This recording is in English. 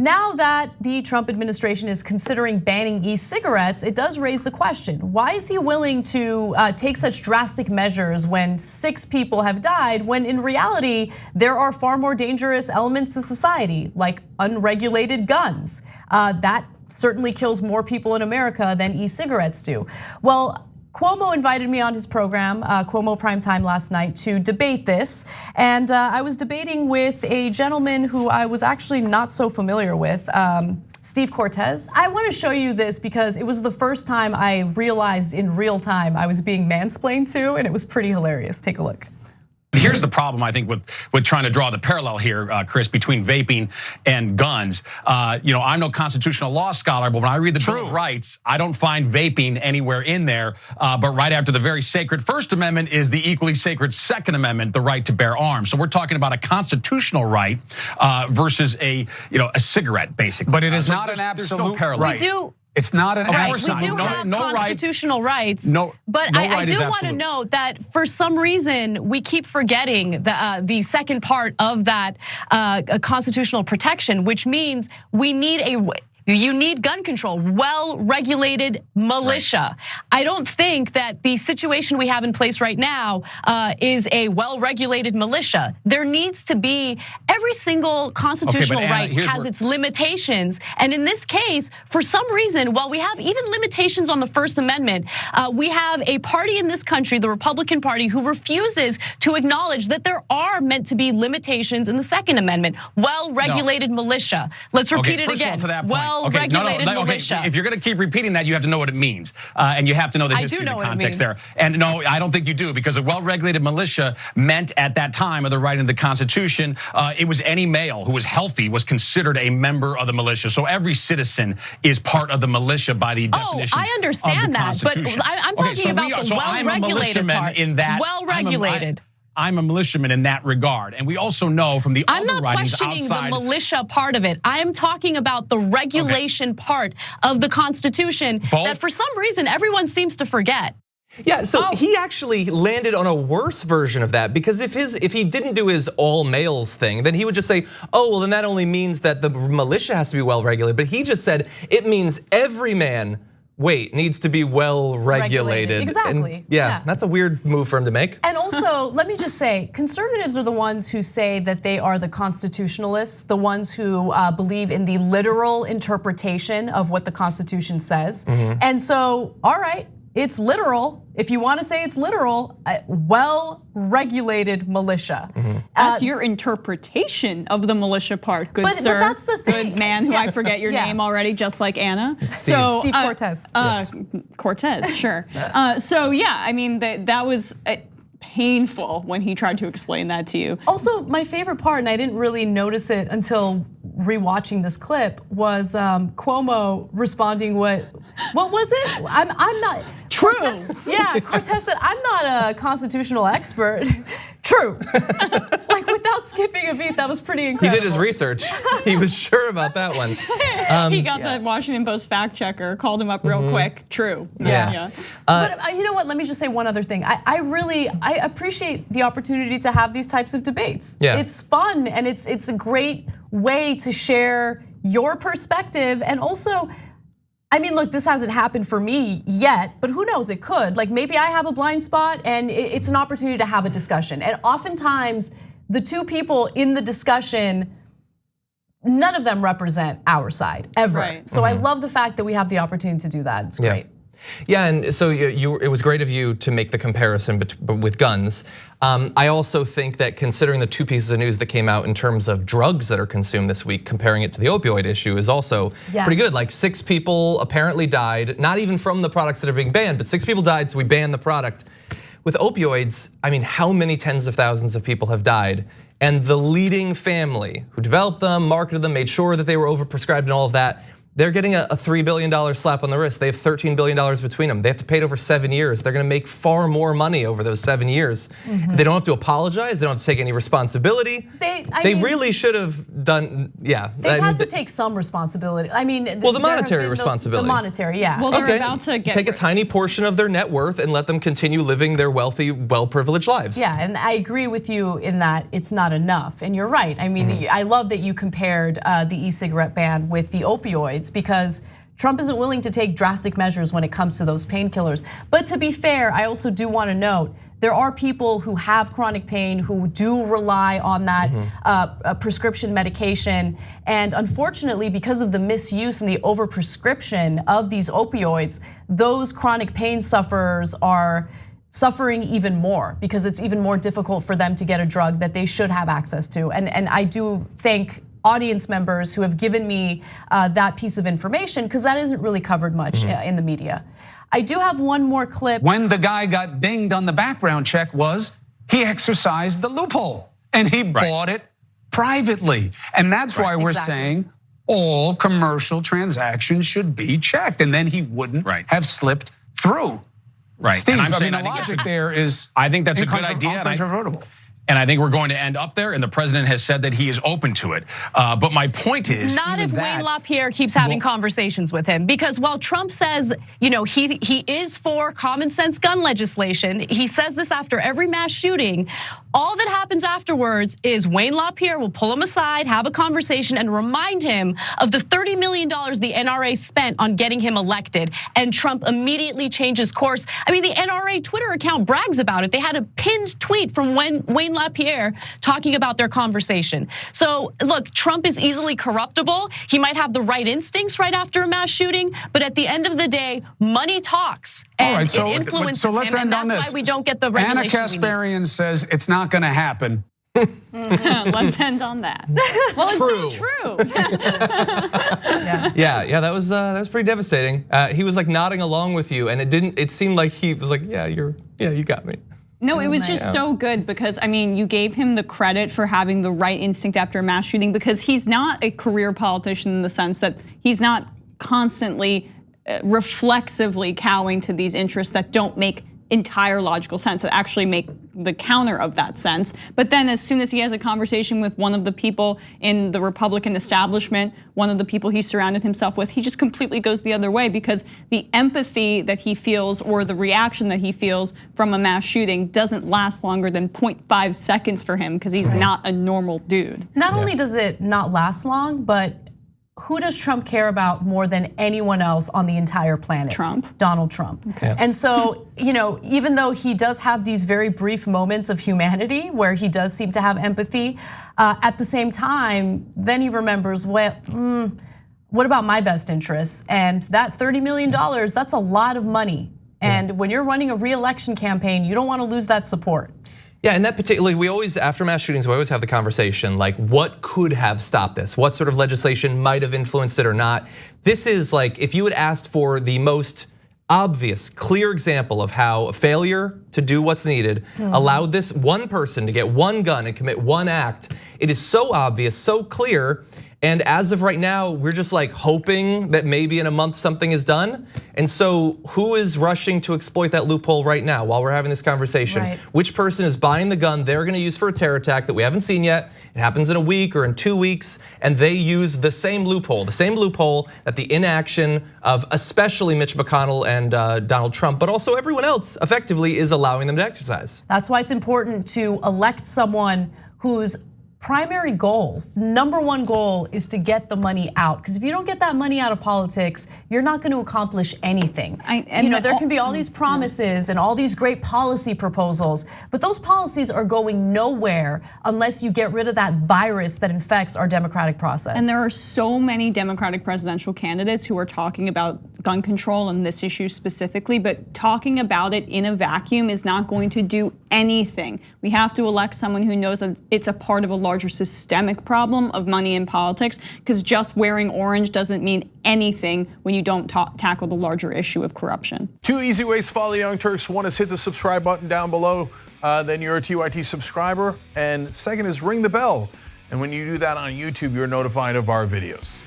Now that the Trump administration is considering banning e-cigarettes, it does raise the question, why is he willing to take such drastic measures when 6 people have died, when in reality, there are far more dangerous elements to society, like unregulated guns. That certainly kills more people in America than e-cigarettes do. Well, Cuomo invited me on his program, Cuomo Primetime, last night to debate this. And I was debating with a gentleman who I was actually not so familiar with, Steve Cortez. I want to show you this because it was the first time I realized in real time I was being mansplained to, and it was pretty hilarious. Take a look. Here's the problem, I think, with trying to draw the parallel here, Chris, between vaping and guns. I'm no constitutional law scholar, but when I read the Bill of Rights, I don't find vaping anywhere in there. But right after the very sacred First Amendment is the equally sacred Second Amendment, the right to bear arms. So we're talking about a constitutional right versus a cigarette, basically. But it is not an absolute right. It's not an absolute. We do have constitutional rights, but I do want to note that for some reason we keep forgetting the second part of that constitutional protection, which means you need gun control, well-regulated militia. Right. I don't think that the situation we have in place right now is a well-regulated militia. There needs to be, every single constitutional right has its limitations. And in this case, for some reason, while we have even limitations on the First Amendment, we have a party in this country, the Republican Party, who refuses to acknowledge that there are meant to be limitations in the Second Amendment. Well-regulated militia. Let's repeat it again. To that point. Regulated militia. If you're going to keep repeating that, you have to know what it means, and you have to know the history and the context there. And no, I don't think you do, because a well-regulated militia meant at that time of the writing of the Constitution, it was any male who was healthy was considered a member of the militia. So every citizen is part of the militia by the definition. I understand that, but I'm talking about the well-regulated part. Well-regulated. I'm a militiaman in that regard. And we also know from the other writings outside. I'm not questioning the militia part of it. I'm talking about the regulation part of the Constitution that for some reason everyone seems to forget. Yeah, so he actually landed on a worse version of that, because if he didn't do his all males thing, then he would just say, oh, well, then that only means that the militia has to be well regulated. But he just said it means every man needs to be well regulated. Exactly. And yeah, that's a weird move for him to make. And also, let me just say, conservatives are the ones who say that they are the constitutionalists, the ones who believe in the literal interpretation of what the Constitution says. And so, all right, it's literal. If you want to say it's literal, well-regulated militia. That's your interpretation of the militia part, good sir. But that's the thing. Good man, who I forget your name already, just like Anna. Steve Cortez. Cortez, sure. So yeah, I mean, that was painful when he tried to explain that to you. Also, my favorite part, and I didn't really notice it until rewatching this clip, was Cuomo responding what was it? I'm not. True. Cortez said, I'm not a constitutional expert. True. Like without skipping a beat, that was pretty incredible. He did his research. He was sure about that one. He got the Washington Post fact checker, called him up real quick. True. Yeah. But you know what? Let me just say one other thing. I appreciate the opportunity to have these types of debates. Yeah. It's fun, and it's a great way to share your perspective. And also, I mean, look, this hasn't happened for me yet, but who knows, it could. Like maybe I have a blind spot, and it's an opportunity to have a discussion. And oftentimes, the two people in the discussion, none of them represent our side, ever. Right. So I love the fact that we have the opportunity to do that, it's great. Yeah, and so it was great of you to make the comparison with guns. I also think that considering the 2 pieces of news that came out in terms of drugs that are consumed this week, comparing it to the opioid issue is also pretty good. Like 6 people apparently died, not even from the products that are being banned, but 6 people died, so we banned the product. With opioids, I mean, how many tens of thousands of people have died? And the leading family who developed them, marketed them, made sure that they were overprescribed and all of that, They're getting a $3 billion slap on the wrist. They have $13 billion between them. They have to pay it over 7 years. They're gonna make far more money over those 7 years. They don't have to apologize. They don't have to take any responsibility. They really should have done, yeah. They've had to take some responsibility. I mean, well, the monetary responsibility. The monetary, yeah. Well, they're about to take a tiny portion of their net worth and let them continue living their wealthy, well-privileged lives. Yeah, and I agree with you in that it's not enough. And you're right. I mean, I love that you compared the e-cigarette ban with the opioids, because Trump isn't willing to take drastic measures when it comes to those painkillers. But to be fair, I also do want to note, there are people who have chronic pain who do rely on that prescription medication. And unfortunately, because of the misuse and the overprescription of these opioids, those chronic pain sufferers are suffering even more, because it's even more difficult for them to get a drug that they should have access to. And I do thank audience members who have given me that piece of information, because that isn't really covered much in the media. I do have one more clip. When the guy got dinged on the background check he exercised the loophole and he bought it privately. And that's why we're saying all commercial transactions should be checked, and then he wouldn't have slipped through. Right. Steve, and I'm saying, the logic there is I think that's a good idea. And I think we're going to end up there, and the president has said that he is open to it. But my point is, not if Wayne LaPierre keeps having conversations with him, because while Trump says, he is for common sense gun legislation, he says this after every mass shooting. All that happens afterwards is Wayne LaPierre will pull him aside, have a conversation, and remind him of the $30 million the NRA spent on getting him elected. And Trump immediately changes course. I mean, the NRA Twitter account brags about it. They had a pinned tweet from Wayne LaPierre talking about their conversation. So look, Trump is easily corruptible. He might have the right instincts right after a mass shooting, but at the end of the day, money talks. And it influences him, and that's why we don't get the regulation. Anna Kasparian says it's not going to happen. Let's end on that. Well, it's true. Yeah, that was pretty devastating. He was like nodding along with you, and it seemed like he was like, yeah, you got me. No, it was just so good, because I mean, you gave him the credit for having the right instinct after a mass shooting, because he's not a career politician in the sense that he's not constantly reflexively cowing to these interests that don't make entire logical sense, that actually make the counter of that sense. But then as soon as he has a conversation with one of the people in the Republican establishment, one of the people he surrounded himself with, he just completely goes the other way, because the empathy that he feels, or the reaction that he feels from a mass shooting, doesn't last longer than 0.5 seconds for him, because he's not a normal dude. Not only does it not last long, but who does Trump care about more than anyone else on the entire planet? Trump. Donald Trump. Okay. And so, even though he does have these very brief moments of humanity where he does seem to have empathy, at the same time, then he remembers, well, what about my best interests? And that $30 million, that's a lot of money. And when you're running a re-election campaign, you don't want to lose that support. Yeah, and that particularly, we always, after mass shootings, we always have the conversation like, what could have stopped this? What sort of legislation might have influenced it or not? This is like, if you had asked for the most obvious, clear example of how a failure to do what's needed allowed this one person to get one gun and commit one act, it is so obvious, so clear. And as of right now, we're just like hoping that maybe in a month something is done. And so who is rushing to exploit that loophole right now while we're having this conversation? Right. Which person is buying the gun they're gonna use for a terror attack that we haven't seen yet? It happens in a week or in 2 weeks, and they use the same loophole that the inaction of especially Mitch McConnell and Donald Trump, but also everyone else effectively is allowing them to exercise. That's why it's important to elect someone whose primary goal, number one goal, is to get the money out. Because if you don't get that money out of politics, you're not going to accomplish anything. There can be all these promises and all these great policy proposals, but those policies are going nowhere unless you get rid of that virus that infects our democratic process. And there are so many Democratic presidential candidates who are talking about gun control and this issue specifically, but talking about it in a vacuum is not going to do anything. We have to elect someone who knows that it's a part of a larger systemic problem of money in politics, because just wearing orange doesn't mean anything when you don't tackle the larger issue of corruption. 2 easy ways to follow the Young Turks. One is hit the subscribe button down below, then you're a TYT subscriber. And second is ring the bell. And when you do that on YouTube, you're notified of our videos.